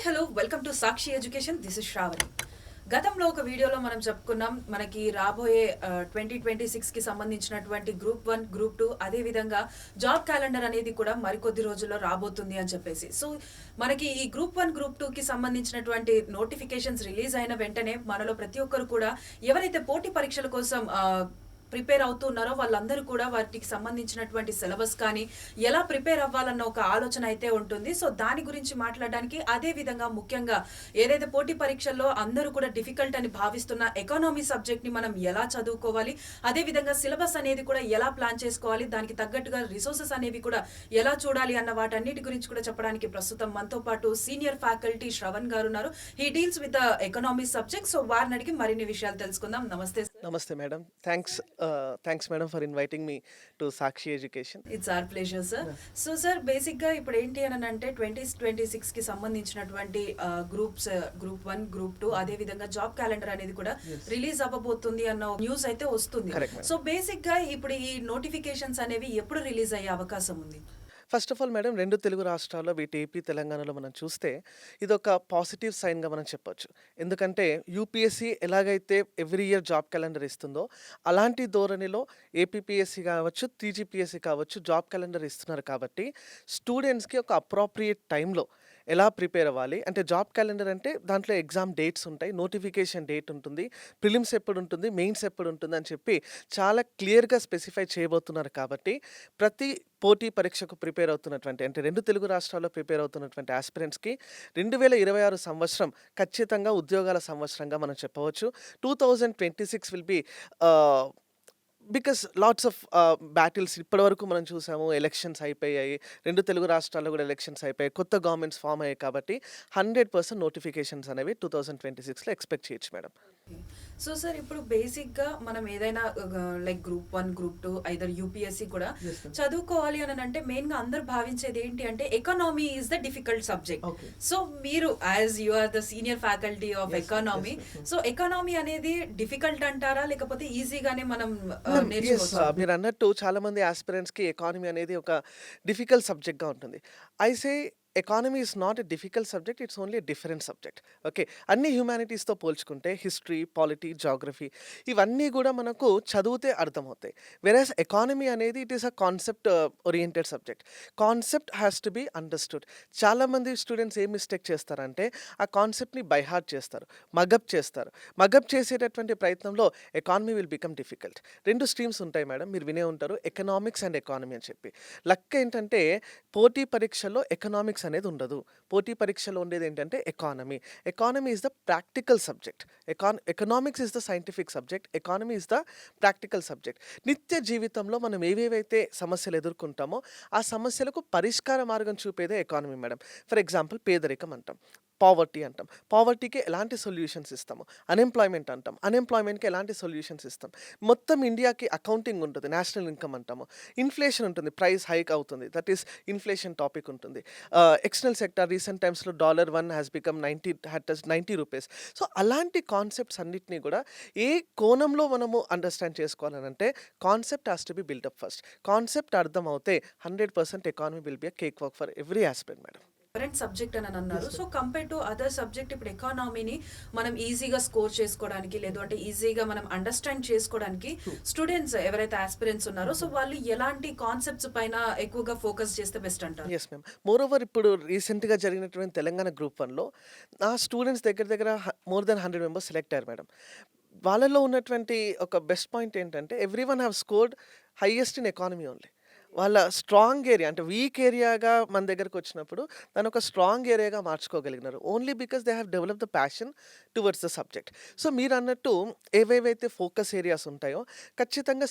Hi hello welcome to Sakshi education. This is Shravani. గతంలో ఒక వీడియోలో మనం చెప్పుకున్నాం మనకి రాబోయే 2026కి సంబంధించినటువంటి గ్రూప్ 1 గ్రూప్ 2 అదేవిధంగా జాబ్ క్యాలెండర్ అనేది కూడా మరికొద్ది రోజుల్లో రాబోతుంది అని చెప్పేసి. సో మనకి ఈ గ్రూప్ 1 గ్రూప్ 2కి సంబంధించినటువంటి నోటిఫికేషన్స్ రిలీజ్ అయిన వెంటనే మనలో ప్రతి ఒక్కరు కూడా ఎవరైతే పోటీ పరీక్షల కోసం ప్రిపేర్ అవుతున్నారో వాళ్ళందరూ కూడా వాటికి సంబంధించినటువంటి సిలబస్ కానీ ఎలా ప్రిపేర్ అవ్వాలన్న ఒక ఆలోచన అయితే ఉంటుంది. సో దాని గురించి మాట్లాడడానికి, అదే విధంగా ముఖ్యంగా ఏదైతే పోటీ పరీక్షల్లో అందరూ కూడా డిఫికల్ట్ అని భావిస్తున్న ఎకానమీ సబ్జెక్ట్ ని మనం ఎలా చదువుకోవాలి, అదే విధంగా సిలబస్ అనేది కూడా ఎలా ప్లాన్ చేసుకోవాలి, దానికి తగ్గట్టుగా రిసోర్సెస్ అనేవి కూడా ఎలా చూడాలి అన్న వాటన్నిటి గురించి కూడా చెప్పడానికి ప్రస్తుతం మనతో పాటు సీనియర్ ఫ్యాకల్టీ శ్రవణ్ గారు ఉన్నారు. He deals with the economy subject. So వారిని అడిగి మరిన్ని విషయాలు తెలుసుకుందాం. నమస్తే. Namaste, madam. Thanks, madam, for inviting me to Sakshi Education. It's our pleasure sir. So sir బేసిక్గా ఇప్పుడు ఏంటి అని అంటే 2026కి సంబంధించినటువంటి గ్రూప్ 1 గ్రూప్ 2 అదే విధంగా జాబ్ క్యాలెండర్ అనేది కూడా రిలీజ్ అవ్వబోతుంది అన్న న్యూస్ అయితే వస్తుంది. Correct, madam. సో బేసిక్గా ఇప్పుడు ఈ నోటిఫికేషన్స్ అనేవి ఎప్పుడు రిలీజ్ అయ్యే అవకాశం ఉంది? First of all madam, 2 Telugu రాష్ట్రాల్లో వీటి ఏపీ, తెలంగాణలో మనం చూస్తే ఇదొక పాజిటివ్ సైన్‌గా మనం చెప్పొచ్చు. ఎందుకంటే యూపీఎస్సీ ఎలాగైతే ఎవ్రీ ఇయర్ జాబ్ క్యాలెండర్ ఇస్తుందో, అలాంటి ధోరణిలో ఏపీపీఎస్సీ కావచ్చు, టీజీపీఎస్సీ కావచ్చు జాబ్ క్యాలెండర్ ఇస్తున్నారు కాబట్టి స్టూడెంట్స్‌కి ఒక అప్రోప్రియేట్ టైంలో ఎలా ప్రిపేర్ అవ్వాలి అంటే, జాబ్ క్యాలెండర్ అంటే దాంట్లో ఎగ్జామ్ డేట్స్ ఉంటాయి, నోటిఫికేషన్ డేట్ ఉంటుంది, ప్రిలిమ్స్ ఎప్పుడు ఉంటుంది, మెయిన్స్ ఎప్పుడు ఉంటుంది అని చెప్పి చాలా క్లియర్‌గా స్పెసిఫై చేయబోతున్నారు కాబట్టి ప్రతి పోటీ పరీక్షకు ప్రిపేర్ అవుతున్నటువంటి అంటే 2 తెలుగు రాష్ట్రాల్లో ప్రిపేర్ అవుతున్నటువంటి ఆస్పిరెంట్స్‌కి 2026 సంవత్సరం ఖచ్చితంగా ఉద్యోగాల సంవత్సరంగా మనం చెప్పవచ్చు. 2026 will be because lots of battles ఇప్పటివరకు మనం చూసాము. ఎలక్షన్స్ అయిపోయాయి, 2 తెలుగు రాష్ట్రాల్లో కూడా ఎలక్షన్స్ అయిపోయాయి, కొత్త గవర్నమెంట్స్ ఫామ్ అయ్యాయి కాబట్టి 100% నోటిఫికేషన్స్ అనేవి 2026లో ఎక్స్పెక్ట్ చేయొచ్చు మేడం. సో సార్ ఇప్పుడు బేసిక్గా మనం ఏదైనా like group 1 group 2 either UPSC కూడా చదువుకోవాలి అని అంటే మెయిన్గా అందరు భావించేది ఏంటి అంటే economy is the difficult subject. So మీరు as you are the senior faculty of economy, so economy అనేది డిఫికల్ట్ అంటారా లేకపోతే ఈజీగానే మనం నేర్చుకోవచ్చు? మీరు అన్నట్టు చాలా మంది ఆస్పిరెంట్స్కి ఎకానమీ అనేది ఒక డిఫికల్ట్ సబ్జెక్ట్గా ఉంటుంది. I say economy is not a difficult subject, it's only a different subject. Okay, అన్ని హ్యుమానిటీస్తో పోల్చుకుంటే హిస్టరీ, పాలిటీ, జాగ్రఫీ ఇవన్నీ కూడా మనకు చదివితే అర్థమవుతాయి. వెరాస్ ఎకానమీ అనేది it is a concept oriented subject. Concept has to be understood. చాలామంది స్టూడెంట్స్ ఏం మిస్టేక్ చేస్తారంటే ఆ కాన్సెప్ట్ని బై హార్ట్ చేస్తారు, మగప్ చేస్తారు. మగప్ చేసేటటువంటి ప్రయత్నంలో economy will become difficult. 2 streams ఉంటాయి మేడం, మీరు వినే ఉంటారు, ఎకనామిక్స్ అండ్ ఎకానమీ అని చెప్పి. లక్ ఏంటంటే పోటీ పరీక్షల్లో ఎకనామిక్స్ అనేది ఉండదు. పోటీ పరీక్షలో ఉండేది ఏంటంటే economy. Economy is the practical subject. Economics is the scientific subject, economy is the practical subject. నిత్య జీవితంలో మనం ఏవేవైతే సమస్యలు ఎదుర్కొంటామో ఆ సమస్యలకు పరిష్కార మార్గం చూపేదే ఎకానమీ మేడం. ఫర్ ఎగ్జాంపుల్ పేదరికం అంటాం, పావర్టీ అంటాం, పావర్టీకి ఎలాంటి సొల్యూషన్స్ ఇస్తాము. అన్ఎంప్లాయ్మెంట్ అంటాం, అన్ఎంప్లాయ్మెంట్కి ఎలాంటి సొల్యూషన్స్ ఇస్తాం. మొత్తం ఇండియాకి అకౌంటింగ్ ఉంటుంది, నేషనల్ ఇన్కమ్ అంటాము. ఇన్ఫ్లేషన్ ఉంటుంది, ప్రైస్ హైక్ అవుతుంది, దట్ ఈస్ ఇన్ఫ్లేషన్ టాపిక్ ఉంటుంది. ఎక్స్టర్నల్ సెక్టార్ రీసెంట్ టైమ్స్లో $1 హ్యాస్ బికమ్ 90 రూపీస్. సో అలాంటి కాన్సెప్ట్స్ అన్నిటినీ కూడా ఏ కోణంలో మనము అండర్స్టాండ్ చేసుకోవాలనంటే concept has to be build up first. Concept అర్థం అవుతే 100% economy will be a cake work for every aspirant madam. Different subject అని అన్నారు. So compare to other subject ఇప్పుడు ఎకానమీని మనం ఈజీగా స్కోర్ చేసుకోవడానికి లేదు అంటే ఈజీగా మనం అండర్స్టాండ్ చేసుకోవడానికి స్టూడెంట్స్ ఎవరైతే ఆస్పిరెంట్స్ ఉన్నారో సో వాళ్ళు ఎలాంటి కాన్సెప్ట్స్ పైన ఎక్కువగా ఫోకస్ చేస్తే బెస్ట్ అంటారు? Yes ma'am. మోర్ ఓవర్ ఇప్పుడు రీసెంట్గా జరిగినటువంటి తెలంగాణ గ్రూప్ 1లో నా స్టూడెంట్స్ దగ్గర మోర్ దెన్ 100 మెంబర్స్ సెలెక్ట్ అయ్యారు మేడం. వాళ్ళలో ఉన్నటువంటి ఒక బెస్ట్ పాయింట్ ఏంటంటే every one have scored highest in economy only. వాళ్ళ స్ట్రాంగ్ ఏరియా అంటే వీక్ ఏరియాగా మన దగ్గరకు వచ్చినప్పుడు దాన్ని ఒక స్ట్రాంగ్ ఏరియాగా మార్చుకోగలిగినారు. Only because they have develop the passion towards the subject. So మీరు అన్నట్టు ఏవేవైతే ఫోకస్ ఏరియాస్ ఉంటాయో ఖచ్చితంగా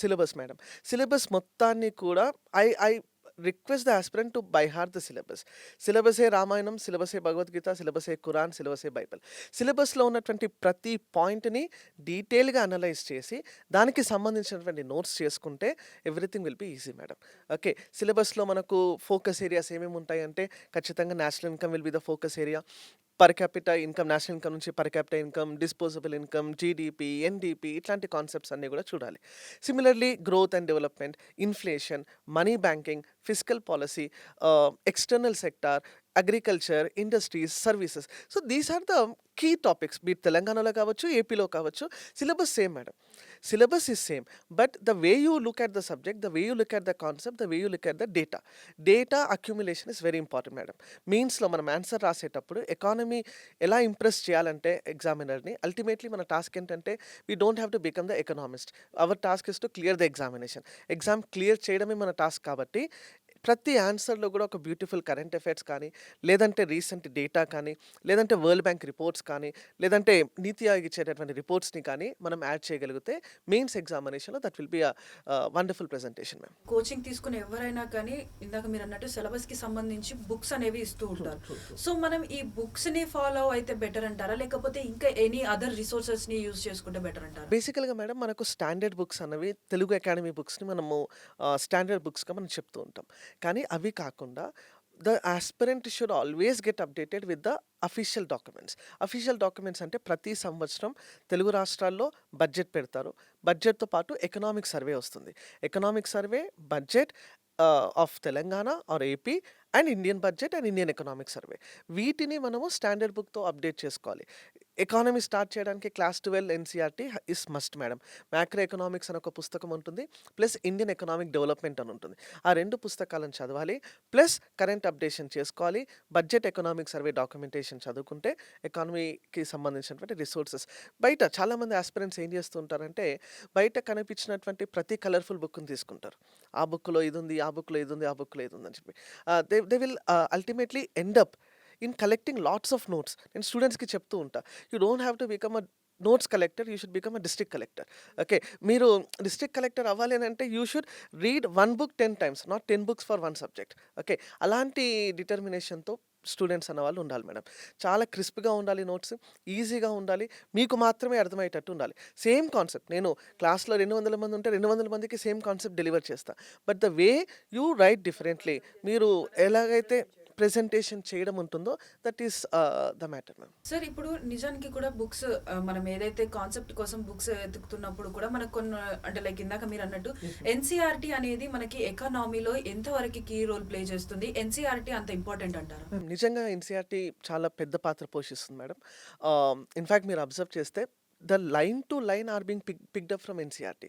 సిలబస్ మేడం. సిలబస్ మొత్తాన్ని కూడా I request the aspirant to by heart the syllabus. సిలబసే రామాయణం, సిలబసే భగవద్గీత, సిలబసే ఖురాన్, సిలబసే బైబిల్. సిలబస్లో ఉన్నటువంటి ప్రతి పాయింట్ని డీటెయిల్గా అనలైజ్ చేసి దానికి సంబంధించినటువంటి నోట్స్ చేసుకుంటే everything will be easy madam. Okay, సిలబస్లో మనకు ఫోకస్ ఏరియాస్ ఏమేమి ఉంటాయంటే ఖచ్చితంగా national income will be the focus area. Per capita income, national income నుంచి per capita income, disposable income, GDP, NDP ఇట్లాంటి కాన్సెప్ట్స్ అన్నీ కూడా చూడాలి. Similarly growth and development, inflation, money banking, physical policy, external sector, agriculture, industries, services. So these are the key topics. మీరు తెలంగాణలో కావచ్చు, ఏపీలో కావచ్చు, syllabus same madam. Syllabus is same. But the way you look at the subject, the way you look at the concept, the way you look at the data. Data accumulation is very important madam. మీన్స్‌లో మనం answer రాసేటప్పుడు economy ఎలా impress చేయాలంటే ఎగ్జామినర్‌ని, ultimately మన task ఏంటంటే we don't have to become the economist. Our task is to clear the examination. Exam clear చేయడమే మన task కాబట్టి ప్రతి ఆన్సర్‌లో కూడా ఒక బ్యూటిఫుల్ కరెంట్ అఫైర్స్ కానీ, లేదంటే రీసెంట్ డేటా కానీ, లేదంటే వరల్డ్ బ్యాంక్ రిపోర్ట్స్ కానీ, లేదంటే నీతి ఆయోగ్ ఇచ్చేటటువంటి రిపోర్ట్స్‌ని కానీ మనం యాడ్ చేయగలిగితే మెయిన్స్ ఎగ్జామినేషన్‌లో that will be wonderful presentation ma'am. Coaching తీసుకునే ఎవరైనా కానీ ఇందాక మీరు అన్నట్టు సిలబస్కి సంబంధించి బుక్స్ అనేవి ఇస్తూ ఉంటారు. సో మనం ఈ బుక్స్ని ఫాలో అయితే బెటర్ అంటారా, లేకపోతే ఇంకా ఎనీ అదర్ రిసోర్సెస్ని యూజ్ చేసుకుంటే బెటర్ అంటారా? బేసికల్‌గా మేడం మనకు స్టాండర్డ్ బుక్స్ అన్నవి తెలుగు అకాడమీ బుక్స్‌ని మనము స్టాండర్డ్ బుక్స్‌గా మనం చెప్తూ ఉంటాం. కానీ అవి కాకుండా the aspirant should always get updated with the official documents. Official documents అంటే ప్రతి సంవత్సరం తెలుగు రాష్ట్రాల్లో బడ్జెట్ పెడతారు. బడ్జెట్‌తో పాటు ఎకనామిక్ సర్వే వస్తుంది. Economic survey, budget of Telangana are AP and Indian budget and Indian economic survey. వీటిని మనము స్టాండర్డ్ బుక్‌తో అప్డేట్ చేసుకోవాలి. ఎకానమీ స్టార్ట్ చేయడానికి class 12 NCERT is must madam. Macro economics అని ఒక పుస్తకం ఉంటుంది. ప్లస్ ఇండియన్ ఎకనామిక్ డెవలప్‌మెంట్ అని ఉంటుంది. ఆ 2 పుస్తకాలను చదవాలి. ప్లస్ కరెంట్ అప్డేషన్ చేసుకోవాలి. బడ్జెట్, ఎకనామిక్ సర్వే డాక్యుమెంటేషన్ చదువుకుంటే ఎకానమీకి సంబంధించినటువంటి రిసోర్సెస్ బయట చాలామంది ఆస్పిరెంట్స్ ఏం చేస్తూ ఉంటారంటే బయట కనిపించినటువంటి ప్రతి కలర్‌ఫుల్ బుక్‌ని తీసుకుంటారు. ఆ బుక్‌లో ఇదుంది, ఆ బుక్‌లో ఇదుంది, ఆ బుక్‌లో ఇదుంది అని చెప్పి. They will ultimately end up in collecting lots of notes. నేను స్టూడెంట్స్‌కి చెప్తూ ఉంటా. You don't have to become a notes collector, you should become a district collector. Okay. మీరు డిస్ట్రిక్ట్ కలెక్టర్ అవ్వాలి అని అంటే you should read 1 book 10 times, not 10 books for 1 subject. Okay. అలాంటి డిటర్మినేషన్‌తో students అన్నవాళ్ళు ఉండాలి మేడం. చాలా క్రిస్ప్‌గా ఉండాలి నోట్స్, ఈజీగా ఉండాలి, మీకు మాత్రమే అర్థమయ్యేటట్టు ఉండాలి. సేమ్ కాన్సెప్ట్ నేను క్లాస్‌లో 200 మంది ఉంటే 200 మందికి సేమ్ కాన్సెప్ట్ డెలివర్ చేస్తా. But the way you right differently, మీరు ఎలాగైతే ప్రెజెంటేషన్ చేయడం ఉంటుందో that is the matter ma'am. Sir ఇప్పుడు నిజానికి కూడా బుక్స్ మనం ఏదైతే కాన్సెప్ట్ కోసం బుక్స్ వెతుకుతున్నప్పుడు కూడా మనకు కొన్ని అంటే లైక్ ఇందాక మీరు అన్నట్టు ఎన్సీఆర్టీ అనేది మనకి ఎకానమీలో ఎంతవరకు కీ రోల్ ప్లే చేస్తుంది, ఎన్సీఆర్టీ అంత ఇంపార్టెంట్ అంటారా? నిజంగా ఎన్‌సీఈఆర్‌టీ చాలా పెద్ద పాత్ర పోషిస్తుంది మేడం. ఇన్‌ఫాక్ట్ మీరు అబ్జర్వ్ చేస్తే the line to line are being picked up from NCERT.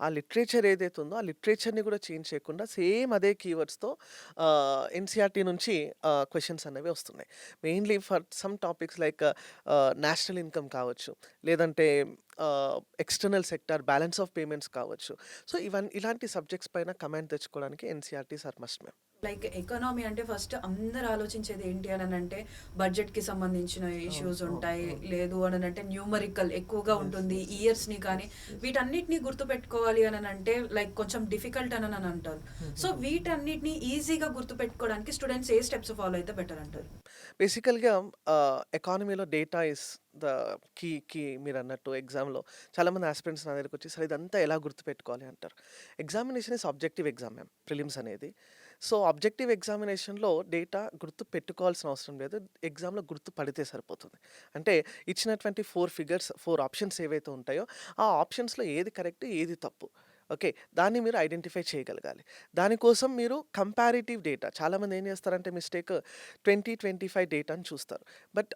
ఆ లిటరేచర్ ఏదైతే ఉందో ఆ లిటరేచర్‌ని కూడా చేంజ్ చేయకుండా సేమ్ అదే కీవర్డ్స్‌తో ఎన్‌సీఈఆర్‌టీ నుంచి క్వెషన్స్ అనేవి వస్తున్నాయి. Mainly for some topics like national income కావచ్చు, లేదంటే external sector balance of payments కావచ్చు. సో ఇలాంటి సబ్జెక్ట్స్ పైన కమాండ్ తెచ్చుకోవడానికి NCERTs are must ma'am. Like economy అంటే ఫస్ట్ అందరు ఆలోచించేది ఏంటి అని అంటే బడ్జెట్కి సంబంధించిన ఇష్యూస్ ఉంటాయి, లేదు అని అంటే న్యూమరికల్ ఎక్కువగా ఉంటుంది, ఇయర్స్ని కానీ వీటన్నిటిని గుర్తుపెట్టుకోవాలి అని అంటే లైక్ కొంచెం డిఫికల్ట్ అని అంటారు. సో వీటన్నిటిని ఈజీగా గుర్తుపెట్టుకోవడానికి స్టూడెంట్స్ ఏ స్టెప్స్ ఫాలో అయితే బెటర్ అంటారు? బేసికల్‌గా ఎకానమీలో డేటా ఇస్ ద కీ మీరన్నట్టు ఎగ్జామ్‌లో చాలామంది ఆస్పిరెంట్స్ నా దగ్గరకొచ్చి సార్ ఇదంతా ఎలా గుర్తుపెట్టుకోవాలి అంటారు. Examination is objective exam ma'am, prelims అనేది. సో ఆబ్జెక్టివ్ ఎగ్జామినేషన్‌లో డేటా గుర్తు పెట్టుకోవాల్సిన అవసరం లేదు. ఎగ్జామ్‌లో గుర్తుపడితే సరిపోతుంది. అంటే ఇచ్చినటువంటి 4 ఫిగర్స్, 4 ఆప్షన్స్ ఏవైతే ఉంటాయో ఆ ఆప్షన్స్‌లో ఏది కరెక్ట్, ఏది తప్పు. ఓకే. దాన్ని మీరు ఐడెంటిఫై చేయగలగాలి. దానికోసం మీరు కంపారిటివ్ డేటా చాలామంది ఏం చేస్తారంటే మిస్టేక్ 2025 డేటాని చూస్తారు. But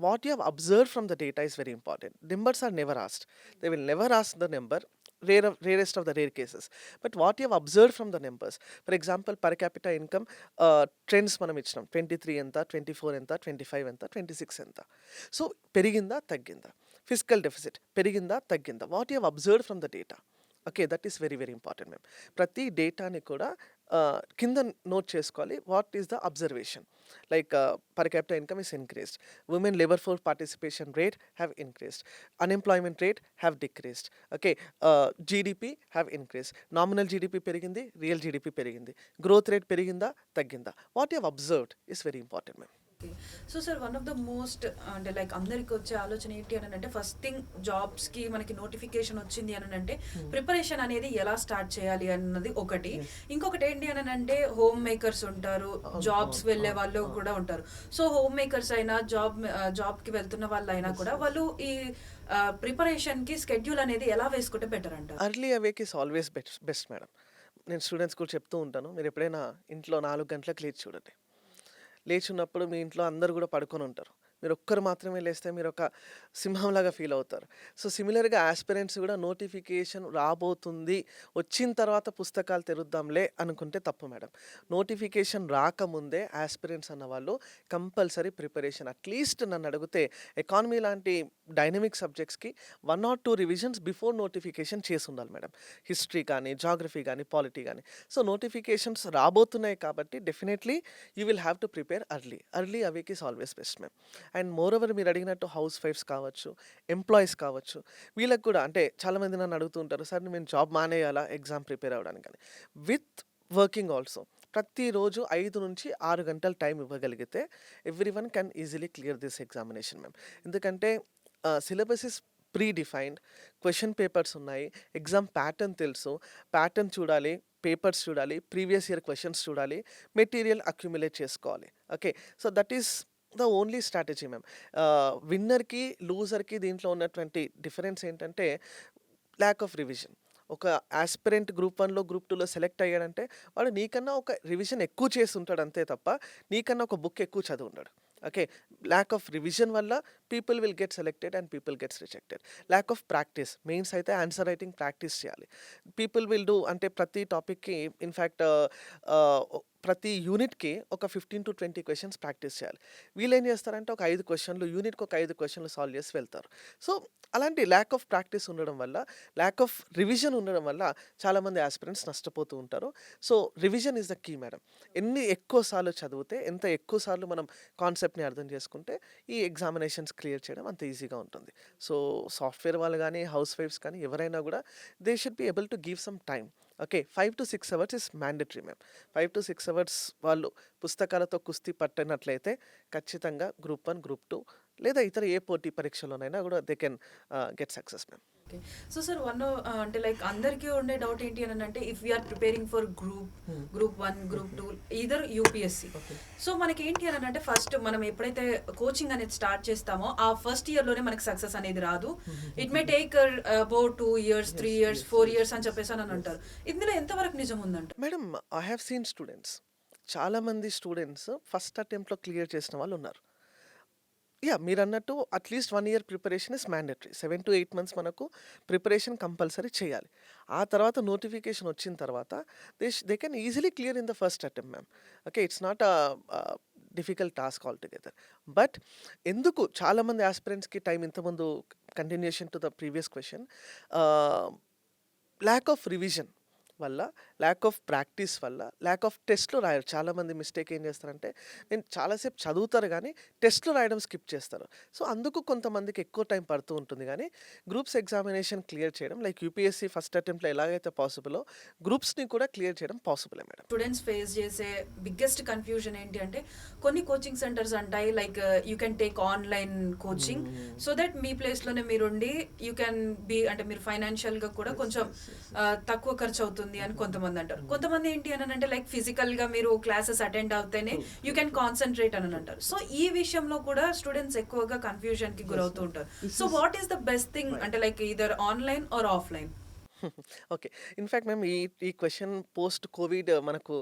what you have observed from the data is very important. Numbers are never asked. They will never ask the number, rarest of the rare cases. But what you have observed from the numbers. For example per capita income trends మనం ఇచ్చినాం. 23 ఎంత, 24 ఎంత, 25 ఎంత, 26 ఎంత. So పెరిగిందా, తగ్గిందా? Fiscal deficit పెరిగిందా, తగ్గిందా? What you have observed from the data. Okay. That is very very important ma'am. ప్రతి డేటాని కూడా కింద నోట్ చేసుకోవాలి. What is the observation. Like per capita income is increased. Women labour force participation rate have increased. Unemployment rate have decreased. Okay. GDP have increased. Nominal GDP పెరిగింది, real GDP పెరిగింది. Growth rate పెరిగిందా, తగ్గిందా? What you have observed is very important ma'am. So sir one of the most అంటే like అందరికి వచ్చే ఆలోచన ఏంటి అని అంటే ఫస్ట్ థింగ్ జాబ్స్కి మనకి నోటిఫికేషన్ వచ్చింది అని అంటే ప్రిపరేషన్ అనేది ఎలా స్టార్ట్ చేయాలి అన్నది ఒకటి. ఇంకొకటి ఏంటి అని అంటే హోమ్ మేకర్స్ ఉంటారు, జాబ్స్ వెళ్ళే వాళ్ళు కూడా ఉంటారు. సో హోమ్ మేకర్స్ అయినా జాబ్కి వెళ్తున్న వాళ్ళు అయినా కూడా వాళ్ళు ఈ ప్రిపరేషన్కి స్కెడ్యూల్ అనేది ఎలా వేసుకుంటే బెటర్ అంటారు? Early awake is always best madam. నేను స్టూడెంట్స్ కూడా చెప్తూ ఉంటాను. మీరు ఎప్పుడైనా ఇంట్లో 4 గంటలకు లేచి చూడండి. లేచున్నప్పుడు మీ ఇంట్లో అందరూ గూడా పడుకొనుంటారు. మీరొక్కరు మాత్రమే లేస్తే మీరొక సింహంలాగా ఫీలవుతారు. సో, సిమిలర్‌గా యాస్పిరెంట్స్ గూడా నోటిఫికేషన్ రాబోతుంది, వచ్చిన తర్వాత పుస్తకాలు తెరుద్దాంలే అనుకుంటే తప్పు మేడం. నోటిఫికేషన్ రాకముందే యాస్పిరెంట్స్ అన్నవాళ్ళు కంపల్సరీ ప్రిపరేషన్ అట్‌లీస్ట్ నన్నడిగితే ఎకానమీ లాంటి డైనమిక్ సబ్జెక్ట్స్‌కి 1 ఆర్ 2 రివిజన్స్ బిఫోర్ నోటిఫికేషన్ చేసుండాలి మేడం. హిస్టరీ కానీ, జాగ్రఫీ గానీ, పాలిటీ గానీ. సో, నోటిఫికేషన్స్ రాబోతున్నాయి కాబట్టి definitely you will have to prepare early. Early awake is always best ma'am. And moreover మీరు అడిగినట్టు హౌస్ వైఫ్స్ కావచ్చు, ఎంప్లాయీస్ కావచ్చు, వీళ్ళకి కూడా అంటే చాలామంది నన్ను అడుగుతూ ఉంటారు, సార్ నేను జాబ్ మానేయాలా ఎగ్జామ్ ప్రిపేర్ అవ్వడానికని. విత్ వర్కింగ్ ఆల్సో ప్రతిరోజు 5 నుంచి 6 గంటలు టైం ఇవ్వగలిగితే everyone can easily clear this examination ma'am. ఎందుకంటే syllabus is predefined, question papers ఉన్నాయి, ఎగ్జామ్ ప్యాటర్న్ తెలుసు, ప్యాటర్న్ చూడాలి, పేపర్స్ చూడాలి, ప్రీవియస్ ఇయర్ క్వశ్చన్స్ చూడాలి, మెటీరియల్ అక్యుములేట్ చేసుకోవాలి. Okay, so that is the only strategy ma'am. విన్నర్కి లూజర్కి దీంట్లో ఉన్నటువంటి డిఫరెన్స్ ఏంటంటే ల్యాక్ ఆఫ్ రివిజన్. ఒక ఆస్పిరెంట్ గ్రూప్ 1లో గ్రూప్ 2లో సెలెక్ట్ అయ్యాడంటే వాడు నీకన్నా ఒక రివిజన్ ఎక్కువ చేసి ఉంటాడు అంతే తప్ప నీకన్నా ఒక బుక్ ఎక్కువ చదివి ఉండడు. ఓకే, ల్యాక్ ఆఫ్ రివిజన్ వల్ల people will get selected and people gets rejected. Lack of practice, mains అయితే ఆన్సర్ రైటింగ్ ప్రాక్టీస్ చేయాలి. పీపుల్ విల్ డూ అంటే ప్రతి టాపిక్కి ఇన్ఫ్యాక్ట్ ప్రతి యూనిట్కి ఒక 15 to 20 క్వశ్చన్స్ ప్రాక్టీస్ చేయాలి. వీళ్ళు ఏం చేస్తారంటే ఒక 5 క్వశ్చన్లు యూనిట్కి ఒక 5 క్వశ్చన్లు సాల్వ్ చేసి వెళ్తారు. సో అలాంటి ల్యాక్ ఆఫ్ ప్రాక్టీస్ ఉండడం వల్ల, ల్యాక్ ఆఫ్ రివిజన్ ఉండడం వల్ల చాలామంది ఆస్పిరెంట్స్ నష్టపోతూ ఉంటారు. So revision is the key madam. ఎన్ని ఎక్కువ సార్లు చదివితే, ఎంత ఎక్కువ సార్లు మనం కాన్సెప్ట్ని అర్థం చేసుకుంటే ఈ ఎగ్జామినేషన్స్ క్లియర్ చేయడం అంత ఈజీగా ఉంటుంది. సో సాఫ్ట్వేర్ వాళ్ళు కానీ, హౌస్ వైఫ్స్ కానీ ఎవరైనా కూడా they should be able to give some time. Okay, 5 to 6 hours is mandatory ma'am. 5 to 6 hours వాళ్ళు పుస్తకాలతో కుస్తీ పట్టినట్లయితే ఖచ్చితంగా గ్రూప్ 1, గ్రూప్ 2 లేదా ఇతర ఏ పోటీ పరీక్షలోనైనా కూడా they can get success ma'am. Okay. So sir అంటే లైక్ అందరికీ ఉండే డౌట్ ఏంటి అని అంటే if we're preparing for group 1, group 2 either UPSC. So మనకి ఏంటి అని అంటే ఫస్ట్ మనం ఎప్పుడైతే కోచింగ్ అనేది స్టార్ట్ చేస్తామో ఆ ఫస్ట్ ఇయర్లోనే మనకి సక్సెస్ అనేది రాదు. It may take about 2 years, 3 years, 4 years అని చెప్పేసి అని అంటారు. ఇందులో ఎంతవరకు నిజం ఉందంట? Madam, I have seen students, చాలామంది స్టూడెంట్స్ ఫస్ట్ అటెంప్ట్లో క్లియర్ చేసిన వాళ్ళు ఉన్నారు. మీరన్నట్టు at least 1 year preparation is mandatory. 7 to 8 months మనకు ప్రిపరేషన్ కంపల్సరీ చేయాలి. ఆ తర్వాత నోటిఫికేషన్ వచ్చిన తర్వాత they can easily clear in the first attempt ma'am. Okay, it's not difficult task all together. But ఎందుకు చాలామంది ఆస్పిరెంట్స్కి టైం ఇంతకుముందు continuation to the previous question, lakh of revision వల్ల, ల్యాక్ ఆఫ్ ప్రాక్టీస్ వల్ల, ల్యాక్ ఆఫ్ టెస్ట్లు రాయరు. చాలామంది మిస్టేక్ ఏం చేస్తారంటే నేను చాలాసేపు చదువుతారు కానీ టెస్ట్లు రాయడం స్కిప్ చేస్తారు. సో అందుకు కొంతమందికి ఎక్కువ టైం పడుతూ ఉంటుంది. కానీ గ్రూప్స్ ఎగ్జామినేషన్ క్లియర్ చేయడం లైక్ యూపీఎస్సీ ఫస్ట్ అటెంప్ట్లో ఎలాగైతే పాసిబులో గ్రూప్స్ని కూడా క్లియర్ చేయడం పాసిబులే మేడం. స్టూడెంట్స్ ఫేస్ చేసే బిగ్గెస్ట్ కన్ఫ్యూజన్ ఏంటి అంటే కొన్ని కోచింగ్ సెంటర్స్ అంటాయి like you can take online coaching so that మీ ప్లేస్లోనే మీరుండి యూ కెన్ బీ అంటే మీరు ఫైనాన్షియల్గా కూడా కొంచెం తక్కువ ఖర్చు అవుతుంది అని కొంతమంది అంటారు. కొంతమంది ఏంటి అని అంటే లైక్ ఫిజికల్గా మీరు క్లాసెస్ అటెండ్ అవుతేనే యూ కెన్ కాన్సన్ట్రేట్ అని అంటారు. సో ఈ విషయంలో కూడా స్టూడెంట్స్ ఎక్కువగా కన్ఫ్యూజన్కి గురవుతూ ఉంటారు. So what is the best thing అంటే like either online or offline? Okay, in fact మేము ఈ క్వశ్చన్ పోస్ట్ కోవిడ్ మనకు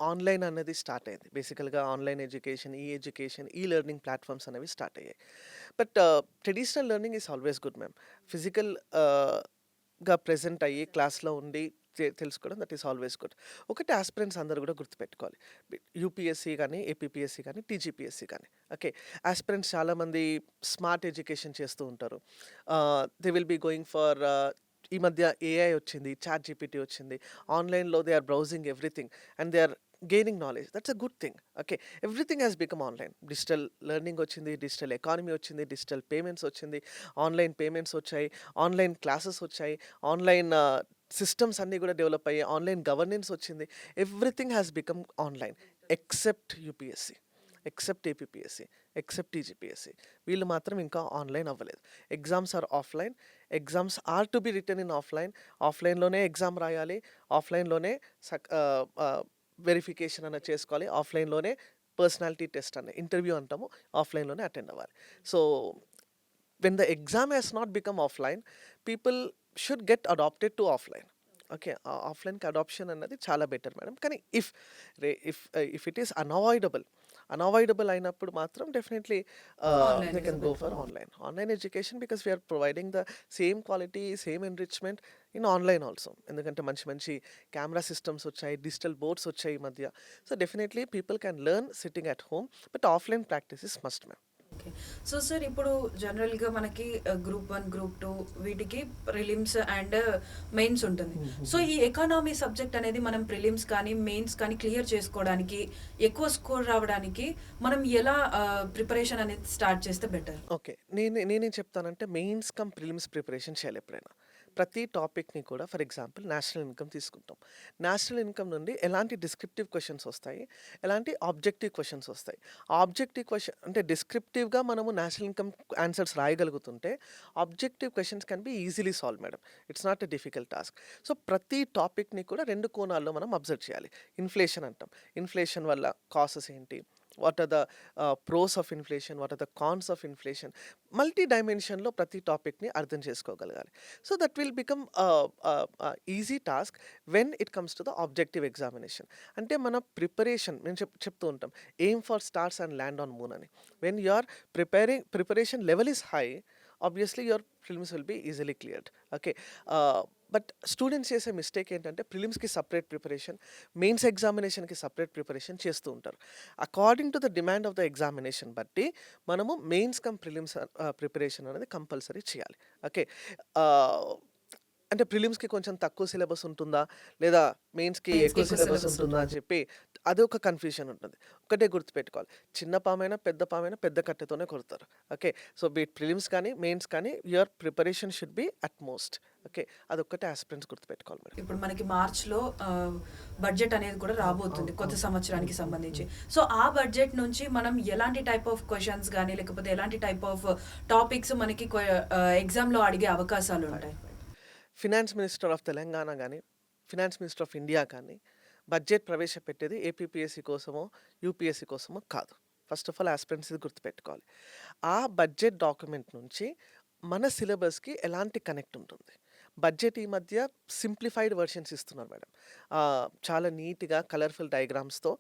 ఆన్లైన్ అనేది స్టార్ట్ అయింది. బేసికల్గా ఆన్లైన్ ఎడ్యుకేషన్, ఈ లెర్నింగ్ ప్లాట్ఫామ్స్ అనేవి స్టార్ట్ అయ్యాయి. But traditional learning is always good ma'am. ఫిజికల్గా ప్రెజెంట్ అయ్యి క్లాస్లో ఉండి తెలుసుకోవడం దట్ ఈస్ ఆల్వేస్ గుడ్. ఒకటి ఆస్పిరెంట్స్ అందరూ కూడా గుర్తుపెట్టుకోవాలి, యూపీఎస్సీ కానీ, ఏపీపీఎస్సీ కానీ, టీజీపీఎస్సీ కానీ. ఓకే, ఆస్పిరెంట్స్ చాలామంది స్మార్ట్ ఎడ్యుకేషన్ చేస్తూ ఉంటారు. They will be going for ఈ మధ్య ఏఐ వచ్చింది, చాట్ జీపీటీ వచ్చింది, ఆన్లైన్లో they are browsing everything and they are gaining knowledge. That's a good thing. Okay, everything has become online. Digital learning వచ్చింది, digital economy వచ్చింది, digital payments వచ్చింది, online payments వచ్చాయి, online classes వచ్చాయి, online systems అన్నీ కూడా develop అయ్యాయి, online governance వచ్చింది. Everything has become online except UPSC, except APPSC, except TGPSC. వీళ్ళు మాత్రం ఇంకా ఆన్లైన్ అవ్వలేదు. Exams are offline, exams are to be return in offline. ఆఫ్లైన్లోనే ఎగ్జామ్ రాయాలి, ఆఫ్లైన్లోనే వెరిఫికేషన్ అనేది చేసుకోవాలి, ఆఫ్లైన్లోనే పర్సనాలిటీ టెస్ట్ అనే ఇంటర్వ్యూ అంటాము, ఆఫ్లైన్లోనే అటెండ్ అవ్వాలి. So when the exam has not become offline, people should get adopted to offline. Okay. ఆఫ్‌లైన్‌కి అడాప్షన్ అన్నది చాలా బెటర్ మేడం. కానీ ఇఫ్ ఇట్ ఈస్ అన్‌అవాయిడబుల్ అయినప్పుడు మాత్రం definitely online they is can go better. For online. Online education because we are providing the same quality, same enrichment in online also. ఎందుకంటే మంచి మంచి camera systems వచ్చాయి, digital boards వచ్చాయి ఈ మధ్య. So, definitely people can learn sitting at home. But offline practice is must ma'am. Okay. So sir ఇప్పుడు జనరల్‌గా మనకి గ్రూప్ 1, గ్రూప్ 2 వీటికి ప్రిలిమ్స్ అండ్ మెయిన్స్ ఉంటుంది. సో ఈ ఎకానమీ సబ్జెక్ట్ అనేది మనం ప్రిలిమ్స్ కానీ, మెయిన్స్ కానీ క్లియర్ చేసుకోవడానికి, ఎక్కువ స్కోర్ రావడానికి మనం ఎలా ప్రిపరేషన్ అనేది స్టార్ట్ చేస్తే బెటర్? ఓకే. నేనేం చెప్తానంటే మెయిన్స్ కమ్ ప్రిలిమ్స్ ప్రిపరేషన్ చేయాలి ఎప్పుడైనా. ప్రతి టాపిక్‌ని కూడా ఫర్ ఎగ్జాంపుల్ నేషనల్ ఇన్‌కమ్ తీసుకుంటాం. నేషనల్ ఇన్‌కమ్ నుండి ఎలాంటి డిస్క్రిప్టివ్ క్వెషన్స్ వస్తాయి, ఎలాంటి ఆబ్జెక్టివ్ క్వెషన్స్ వస్తాయి. ఆబ్జెక్టివ్ క్వెషన్ అంటే డిస్క్రిప్టివ్‌గా మనము నేషనల్ ఇన్‌కమ్ ఆన్సర్స్ రాయగలుగుతుంటే, objective questions can be easily solve madam. It's not a difficult task. So, ప్రతి టాపిక్‌ని కూడా 2 కోణాల్లో మనం అబ్జర్వ్ చేయాలి. ఇన్‌ఫ్లేషన్ అంటాం. ఇన్‌ఫ్లేషన్ వల్ల కాసెస్ ఏంటి? What are the pros of inflation? What are the cons of inflation? Multi డైమెన్షన్‌లో ప్రతి టాపిక్‌ని అర్థం చేసుకోగలగాలి. So, that will become easy task when it comes to the objective examination. అంటే మన ప్రిపరేషన్ మేము చెప్తూ ఉంటాం. Aim for stars and land on moon అని. When you are preparation level is high, obviously your prelims will be easily cleared. Okay. But students చేసే mistake ఏంటంటే ప్రిలిమ్స్‌కి separate preparation, mains ఎగ్జామినేషన్‌కి separate preparation చేస్తూ ఉంటారు. According to the demand of the examination బట్టి మనము mains cum prelims preparation అనేది compulsory చేయాలి. Okay. Ah, అంటే ప్రిలిమ్స్‌కి కొంచెం తక్కువ సిలబస్ ఉంటుందా? లేదా మెయిన్స్‌కి మెయిన్స్‌కి ఎక్కువ ఎక్కువ సిలబస్ సిలబస్ ఉంటుందా అని చెప్పి అదొక కన్‌ఫ్యూజన్ ఉంటుంది. ఒకటే గుర్తుపెట్టుకోవాలి. చిన్న పామైనా, పెద్ద కట్టెతోనే కొడతారు. Okay. So, be it prelims కానీ, మెయిన్స్ కానీ your preparation should be at most. Okay. అదొక్కటే యాస్పిరెంట్స్ గుర్తుపెట్టుకోవాలి మేడం. ఇప్పుడు మనకి మార్చ్‌లో బడ్జెట్ అనేది కూడా రాబోతుంది కొత్త సంవత్సరానికి సంబంధించి. సో ఆ బడ్జెట్ నుంచి మనం ఎలాంటి టైప్ ఆఫ్ క్వెషన్స్ గాని, లేకపోతే ఎలాంటి టైప్ ఆఫ్ టాపిక్స్ మనకి ఎగ్జామ్‌లో అడిగే అవకాశాలు ఉంటాయి? ఫినాన్స్ మినిస్టర్ ఆఫ్ తెలంగాణ గానీ, ఫినాన్స్ మినిస్టర్ ఆఫ్ ఇండియా కానీ, బడ్జెట్ ప్రవేశపెట్టేది ఏపీపీఎస్సీ కోసమో, యూపీఎస్సీ కోసమో కాదు. ఫస్ట్ ఆఫ్ ఆల్ యాస్పిరెంట్స్ ఇది గుర్తుపెట్టుకోవాలి. ఆ బడ్జెట్ డాక్యుమెంట్ నుంచి మన సిలబస్‌కి ఎలాంటి కనెక్ట్ ఉంటుంది. బడ్జెట్ ఈ మధ్య సింప్లిఫైడ్ వెర్షన్స్ ఇస్తున్నారు మేడం. చాలా నీట్‌గా కలర్‌ఫుల్ డయాగ్రామ్స్‌తో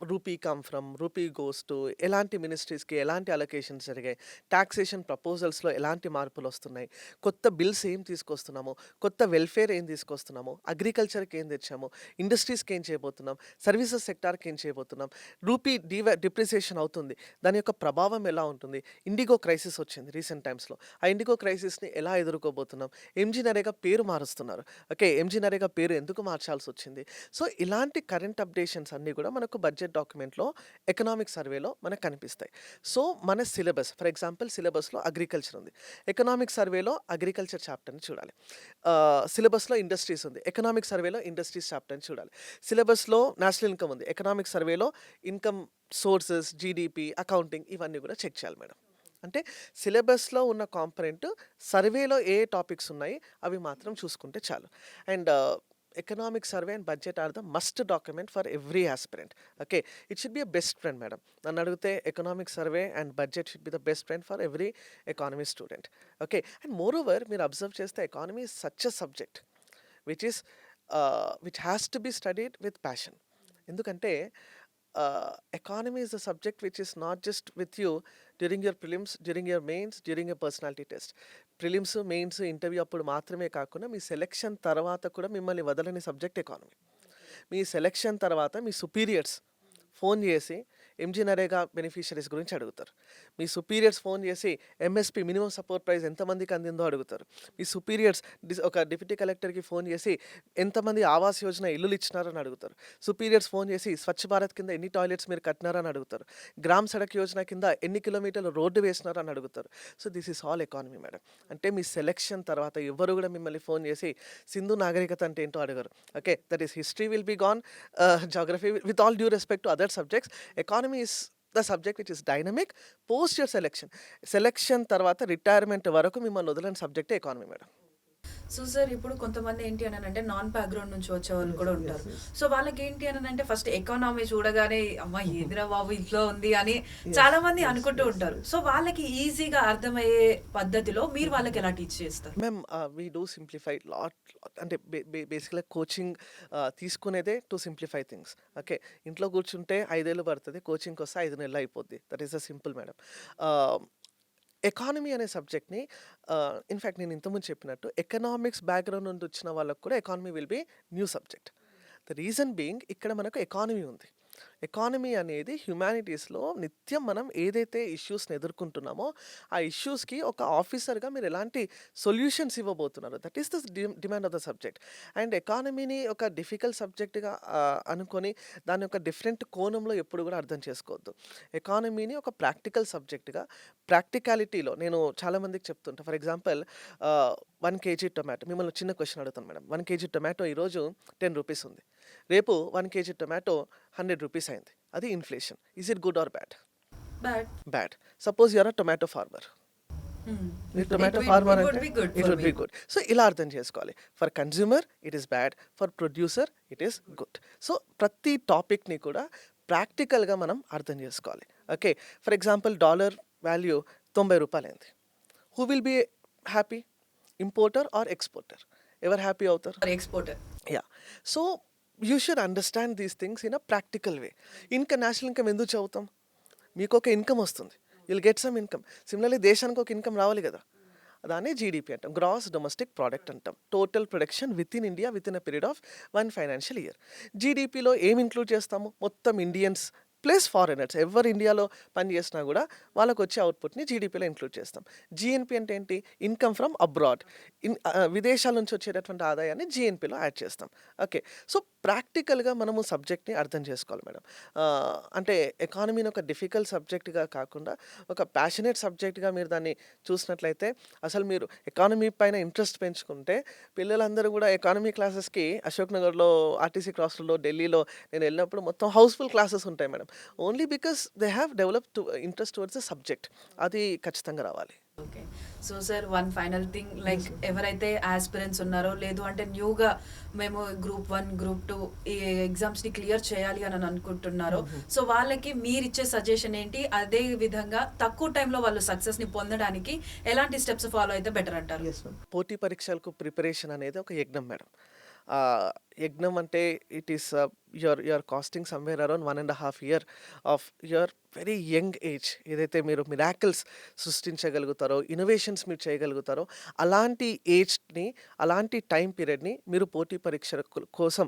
rupee come from, rupee goes to, ఎలాంటి మినిస్ట్రీస్‌కి ఎలాంటి అలొకేషన్స్ జరిగాయి, టాక్సేషన్ ప్రపోజల్స్‌లో ఎలాంటి మార్పులొస్తున్నాయి, కొత్త బిల్స్ ఏం తీసుకొస్తున్నాము, కొత్త వెల్ఫేర్ ఏం తీసుకొస్తున్నాము, అగ్రికల్చర్‌కి ఏం తెచ్చాము, ఇండస్ట్రీస్‌కి ఏం చేయబోతున్నాం, సర్వీసెస్ సెక్టార్‌కి ఏం చేయబోతున్నాం, రూపీ డిప్రిసియేషన్ అవుతుంది. దాని యొక్క ప్రభావం ఎలా ఉంటుంది, ఇండిగో క్రైసిస్ వచ్చింది రీసెంట్ టైమ్స్‌లో. ఆ ఇండిగో క్రైసిస్‌ని ఎలా ఎదుర్కోబోతున్నాం, ఎంజీ నరేగా పేరు మారుస్తున్నారు. ఓకే. ఎంజీ నరేగా పేరు ఎందుకు మార్చాల్సొచ్చింది. సో, ఇలాంటి కరెంట్ అప్డేషన్స్ అన్నీ కూడా మనకు బడ్జెట్ డాక్యుమెంట్‌లో, ఎకనామిక్ సర్వేలో మనకు కనిపిస్తాయి. సో, మన సిలబస్ ఫర్ ఎగ్జాంపుల్ సిలబస్‌లో అగ్రికల్చర్ ఉంది. ఎకనామిక్ సర్వేలో అగ్రికల్చర్ చాప్టర్‌ని చూడాలి. సిలబస్‌లో ఇండస్ట్రీస్ ఉంది. ఎకనామిక్ సర్వేలో ఇండస్ట్రీస్ చాప్టర్‌ని చూడాలి. సిలబస్‌లో నేషనల్ ఇన్‌కమ్ ఉంది. ఎకనామిక్ సర్వేలో ఇన్‌కమ్ సోర్సెస్, జీడీపీ, అకౌంటింగ్ ఇవన్నీ కూడా చెక్ చేయాలి మేడం. అంటే సిలబస్‌లో ఉన్న కాంపోనెంట్ సర్వేలో ఏ టాపిక్స్ ఉన్నాయి అవి మాత్రం చూసుకుంటే చాలు. And economic survey and budget are the must document for every aspirant. Okay. It should be a best friend madam. నన్ను అడిగితే economic survey and budget should be the best friend for every economy student. Okay. And moreover మీరు observe చేస్తే economy is such a subject which is which has to be studied with passion. ఎందుకంటే economy is the subject which is not just with you during your prelims, during your mains, during your personality test. Prelims, mains, interview అప్పుడు మాత్రమే కాకుండా మీ selection తర్వాత కూడా మిమ్మల్ని వదలని subject economy. మీ selection తర్వాత మీ superiors phone చేసి ఎంజీ నరేగా బెనిఫిషరీస్ గురించి అడుగుతారు. మీ సుపీరియర్స్ ఫోన్ చేసి ఎంఎస్పీ మినిమం సపోర్ట్ ప్రైస్ ఎంతమందికి అందిందో అడుగుతారు. మీ సుపీరియర్స్ ఒక డిప్యూటీ కలెక్టర్కి ఫోన్ చేసి ఎంతమంది ఆవాస్ యోజన ఇల్లులు ఇచ్చినారని అడుగుతారు. సుపీరియర్స్ ఫోన్ చేసి స్వచ్ఛ భారత్ కింద ఎన్ని టాయిలెట్స్ మీరు కట్టినారని అడుగుతారు. గ్రామ్ సడక్ యోజన కింద ఎన్ని కిలోమీటర్లు రోడ్డు వేసినారని అడుగుతారు. So this is all economy madam. అంటే మీ సెలక్షన్ తర్వాత ఎవరు కూడా మిమ్మల్ని ఫోన్ చేసి సింధు నాగరికత అంటే ఏంటో అడగరు. Okay. That is history will be gone, geography with all due respect to other subjects. Economy is the subject which is dynamic post your selection. Selection తర్వాత రిటైర్మెంట్ వరకు మిమ్మల్ని వదలని సబ్జెక్టే ఎకానమీ మేడం. సో సార్ ఇప్పుడు కొంతమంది ఏంటి అని అంటే non background నుంచి వచ్చే వాళ్ళు Yes, కూడా yes, ఉంటారు. yes. సో వాళ్ళకి ఏంటి అని అంటే ఫస్ట్ ఎకానమీ చూడగానే అమ్మ ఏందిరా బాబు ఇట్లా ఉంది అని Yes, చాలా మంది yes, అనుకుంటూ yes, ఉంటారు. yes. సో వాళ్ళకి ఈజీగా అర్థమయ్యే పద్ధతిలో మీరు వాళ్ళకి ఎలా టీచ్ చేస్తారు? Ma'am we do simplify lot అంటే బేసిక్గా కోచింగ్ తీసుకునేదే టు సింప్లిఫై థింగ్స్. ఓకే, ఇంట్లో కూర్చుంటే 5 ఏళ్ళు పడుతుంది, కోచింగ్కి వస్తే 5 నెలలు అయిపోద్ది. That is a simple madam. Economy అనే సబ్జెక్ట్ని ఇన్ఫ్యాక్ట్ నేను ఇంతకుముందు చెప్పినట్టు ఎకనామిక్స్ బ్యాక్గ్రౌండ్ నుండి వచ్చిన వాళ్ళకు కూడా economy will B new subject. The reason being ఇక్కడ మనకు ఎకానమీ ఉంది. ఎకానమీ అనేది హ్యుమానిటీస్లో నిత్యం మనం ఏదైతే ఇష్యూస్ని ఎదుర్కొంటున్నామో ఆ ఇష్యూస్కి ఒక ఆఫీసర్గా మీరు ఎలాంటి సొల్యూషన్స్ ఇవ్వబోతున్నారు, that is the demand of the subject. And ఎకానమీని ఒక డిఫికల్ట్ సబ్జెక్ట్గా అనుకొని దాని యొక్క డిఫరెంట్ కోణంలో ఎప్పుడు కూడా అర్థం చేసుకోవద్దు. ఎకానమీని ఒక ప్రాక్టికల్ సబ్జెక్ట్గా ప్రాక్టికాలిటీలో నేను చాలామందికి చెప్తుంటా. ఫర్ ఎగ్జాంపుల్ 1 కేజీ టొమాటో, మిమ్మల్ని చిన్న క్వశ్చన్ అడుగుతాను మేడం. 1 కేజీ టొమాటో ఈరోజు 10 రూపీస్ ఉంది, రేపు 1 కేజీ టొమాటో 100 రూపీస్ అయింది. అది inflation. Is it good or bad? But bad. Suppose you're a tomato farmer. మీరు టొమాటో ఫార్మర్ అంటే it would be good. So ఇలా అర్థం చేసుకోవాలి. For consumer it is bad, for producer it is good. So ప్రతి టాపిక్ని కూడా ప్రాక్టికల్గా మనం అర్థం చేసుకోవాలి. Okay, for example dollar value 90 రూపాయలైంది. Who will be happy, importer or exporter? ఎవరు హ్యాపీ అవుతారు? Exporter. Yeah. So you should understand these things in a practical way. National income ఎందుకు చదువుతాం? మీకు ఒక ఇన్కమ్ వస్తుంది, will get some income. Similarly దేశానికి ఒక ఇన్కమ్ రావాలి కదా, దాన్ని జీడిపి అంటాం, గ్రాస్ డొమెస్టిక్ ప్రోడక్ట్ అంటాం. Total production within India within a period of 1 financial year. జీడిపిలో ఏం ఇంక్లూడ్ చేస్తాము? మొత్తం ఇండియన్స్ ప్లస్ ఫారినర్స్ ఎవరు ఇండియాలో పని చేసినా కూడా వాళ్ళకు వచ్చే అవుట్పుట్ని జీడిపిలో ఇంక్లూడ్ చేస్తాం. జిఎన్పి అంటే ఏంటి? ఇన్కమ్ ఫ్రమ్ అబ్రాడ్, విదేశాల నుంచి వచ్చేటటువంటి ఆదాయాన్ని జిఎన్పిలో యాడ్ చేస్తాం. ఓకే, సో ప్రాక్టికల్గా మనము సబ్జెక్ట్ని అర్థం చేసుకోవాలి మేడం. అంటే ఎకానమీని ఒక డిఫికల్ట్ సబ్జెక్ట్గా కాకుండా ఒక ప్యాషనేట్ సబ్జెక్ట్గా మీరు దాన్ని చూసినట్లయితే, అసలు మీరు ఎకానమీ పైన ఇంట్రెస్ట్ పెంచుకుంటే పిల్లలందరూ కూడా ఎకానమీ క్లాసెస్కి అశోక్ నగర్లో, ఆర్టీసీ క్రాస్లో, ఢిల్లీలో నేను వెళ్ళినప్పుడు మొత్తం హౌస్ఫుల్ క్లాసెస్ ఉంటాయి madam. Only because they have developed interest towards the subject. అది ఖచ్చితంగా రావాలి. Okay. So sir one final thing, like ఎవరైతే ఆస్పిరెంట్స్ ఉన్నారో లేదు అంటే న్యూగా మేము గ్రూప్ 1 గ్రూప్ 2 ఈ ఎగ్జామ్స్ని క్లియర్ చేయాలి అని అనుకుంటున్నారో, సో వాళ్ళకి మీరు ఇచ్చే సజెషన్ ఏంటి? అదే విధంగా తక్కువ టైంలో వాళ్ళు సక్సెస్ని పొందడానికి ఎలాంటి స్టెప్స్ ఫాలో అయితే బెటర్ అంటారు? పోటీ పరీక్షలకు ప్రిపరేషన్ అనేది ఒక యజ్ఞం మేడం. యజ్ఞం అంటే it is you're casting somewhere around 1.5 year of your very young age. ఏదైతే మీరు మిరాకిల్స్ సృష్టించగలుగుతారో, ఇన్నోవేషన్స్ మీరు చేయగలుగుతారో, అలాంటి ఏజ్ని, అలాంటి టైం పీరియడ్ని మీరు పోటీ పరీక్షల కోసం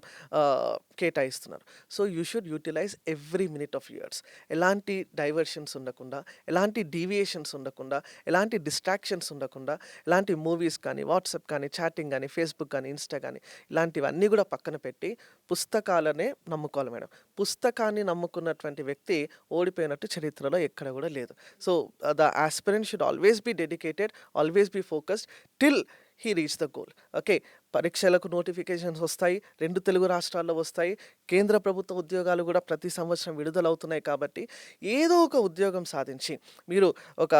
కేటాయిస్తున్నారు. So you should utilise every minute of yours. ఎలాంటి డైవర్షన్స్ ఉండకుండా, ఎలాంటి డీవియేషన్స్ ఉండకుండా, ఎలాంటి డిస్ట్రాక్షన్స్ ఉండకుండా, ఎలాంటి మూవీస్ కానీ, వాట్సాప్ కానీ, చాటింగ్ కానీ, ఫేస్బుక్ కానీ, ఇన్స్టా కానీ, ఇలాంటివన్నీ కూడా పక్కన పెట్టి పుస్తకాలనే నమ్ముకోవాలి మేడం. పుస్తకాన్ని నమ్ముకున్నటువంటి వ్యక్తి ఓడిపోయినట్టు చరిత్రలో ఎక్కడ కూడా లేదు. So the aspirant should always be dedicated, always be focused till he reach the goal. Okay, పరీక్షలకు నోటిఫికేషన్స్ వస్తాయి, 2 తెలుగు రాష్ట్రాల్లో వస్తాయి. కేంద్ర ప్రభుత్వ ఉద్యోగాలు కూడా ప్రతి సంవత్సరం విడుదలవుతున్నాయి. కాబట్టి ఏదో ఒక ఉద్యోగం సాధించి మీరు ఒక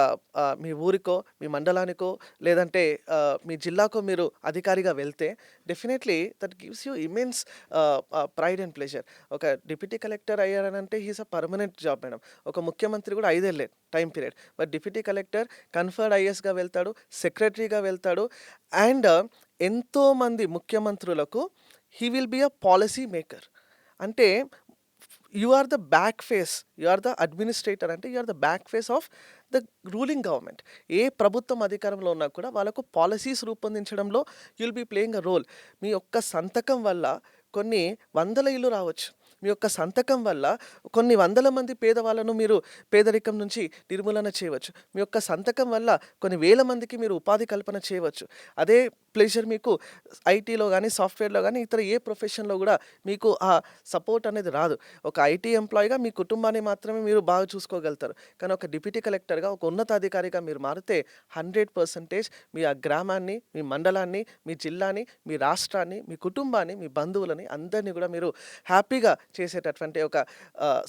మీ ఊరికో, మీ మండలానికో, లేదంటే మీ జిల్లాకో మీరు అధికారిగా వెళ్తే definitely that gives you immense pride and pleasure. ఒక డిప్యూటీ కలెక్టర్ అయ్యారనంటే he's a permanent job madam. ఒక ముఖ్యమంత్రి కూడా 5 ఏళ్ళే time period. But deputy collector conferred ఐఏఎస్గా వెళ్తాడు, సెక్రటరీగా వెళ్తాడు. అండ్ ఎంతోమంది ముఖ్యమంత్రులకు he will be a policy maker. అంటే you are the back face, you are the administrator, అంటే you are the back face of the ruling government. ఏ ప్రభుత్వం అధికారంలో ఉన్నా కూడా వాళ్ళకు పాలసీస్ రూపొందించడంలో you'll be playing a role. మీ యొక్క సంతకం వల్ల కొన్ని 100 ఇల్లు రావచ్చు. మీ యొక్క సంతకం వల్ల కొన్ని 100 మంది పేదవాళ్ళను మీరు పేదరికం నుంచి నిర్మూలన చేయవచ్చు. మీ యొక్క సంతకం వల్ల కొన్ని 1000 మందికి మీరు ఉపాధి కల్పన చేయవచ్చు. అదే ప్లెజర్ మీకు ఐటీలో కానీ, సాఫ్ట్వేర్లో కానీ, ఇతర ఏ ప్రొఫెషన్లో కూడా మీకు ఆ సపోర్ట్ అనేది రాదు. ఒక ఐటీ ఎంప్లాయీగా మీ కుటుంబాన్ని మాత్రమే మీరు బాగా చూసుకోగలుగుతారు. కానీ ఒక డిప్యూటీ కలెక్టర్గా, ఒక ఉన్నతాధికారిగా మీరు మారితే 100% మీ ఆ గ్రామాన్ని, మీ మండలాన్ని, మీ జిల్లాని, మీ రాష్ట్రాన్ని, మీ కుటుంబాన్ని, మీ బంధువులని అందరినీ కూడా మీరు హ్యాపీగా చేసేటటువంటి ఒక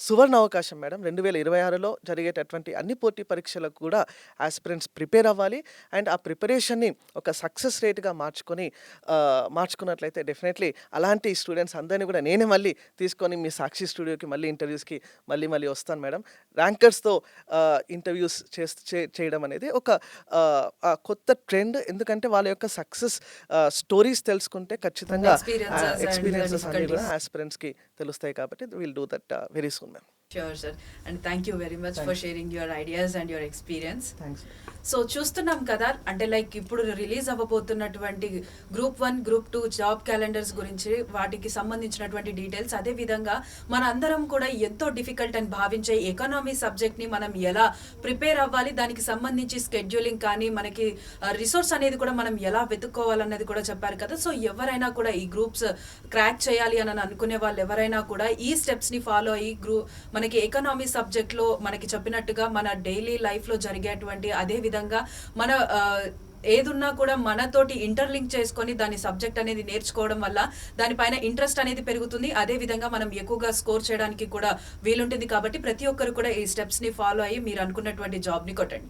సువర్ణ అవకాశం మేడం. 2026లో జరిగేటటువంటి అన్ని పోటీ పరీక్షలకు కూడా ఆస్పిరెంట్స్ ప్రిపేర్ అవ్వాలి. అండ్ ఆ ప్రిపరేషన్‌ని ఒక సక్సెస్ రేట్‌గా మార్చుకున్నట్లయితే డెఫినెట్‌లీ అలాంటి స్టూడెంట్స్ అందరిని కూడా నేనే మళ్ళీ తీసుకొని మీ సాక్షి స్టూడియోకి మళ్ళీ ఇంటర్వ్యూస్‌కి మళ్ళీ వస్తాను మేడం. ర్యాంకర్స్‌తో ఇంటర్వ్యూస్ చేయడం అనేది ఒక కొత్త ట్రెండ్. ఎందుకంటే వాళ్ళ యొక్క సక్సెస్ స్టోరీస్ తెలుసుకుంటే ఖచ్చితంగా Experiences and ఎక్స్‌పీరియన్సెస్ అన్నీ కూడా difficulties. ఆస్పిరెంట్స్‌కి తెలుస్తాయి కాబట్టి will do that very soon ma'am. Sure, sir. And thank you very much Thank for you. sharing your ideas and your experience. Thanks. So చూస్తున్నాం కదా, అంటే లైక్ ఇప్పుడు రిలీజ్ అవ్వబోతున్నటువంటి గ్రూప్ 1 గ్రూప్ 2 జాబ్ క్యాలెండర్స్ గురించి వాటికి సంబంధించినటువంటి డీటెయిల్స్, అదే విధంగా మన అందరం కూడా ఎంతో డిఫికల్ట్ అని భావించే ఎకనామీ సబ్జెక్ట్ ని మనం ఎలా ప్రిపేర్ అవ్వాలి, దానికి సంబంధించి స్కెడ్యూలింగ్ కానీ మనకి రిసోర్స్ అనేది కూడా మనం ఎలా వెతుక్కోవాలన్నది కూడా చెప్పారు కదా. సో ఎవరైనా కూడా ఈ గ్రూప్స్ క్రాక్ చేయాలి అని అనుకునే వాళ్ళు ఎవరైనా కూడా ఈ స్టెప్స్ ని ఫాలో అయ్యి మనకి ఎకనామీ సబ్జెక్ట్ లో మనకి చెప్పినట్టుగా మన డైలీ లైఫ్ లో జరిగేటువంటి, అదే విధంగా మన ఏదున్నా కూడా మనతోటి ఇంటర్లింక్ చేసుకొని దాని సబ్జెక్ట్ అనేది నేర్చుకోవడం వల్ల దానిపైన ఇంట్రెస్ట్ అనేది పెరుగుతుంది. అదే విధంగా మనం ఎక్కువగా స్కోర్ చేయడానికి కూడా వీలుంటుంది. కాబట్టి ప్రతి ఒక్కరు కూడా ఈ స్టెప్స్ ని ఫాలో అయ్యి మీరు అనుకున్నటువంటి జాబ్ ని కొట్టండి.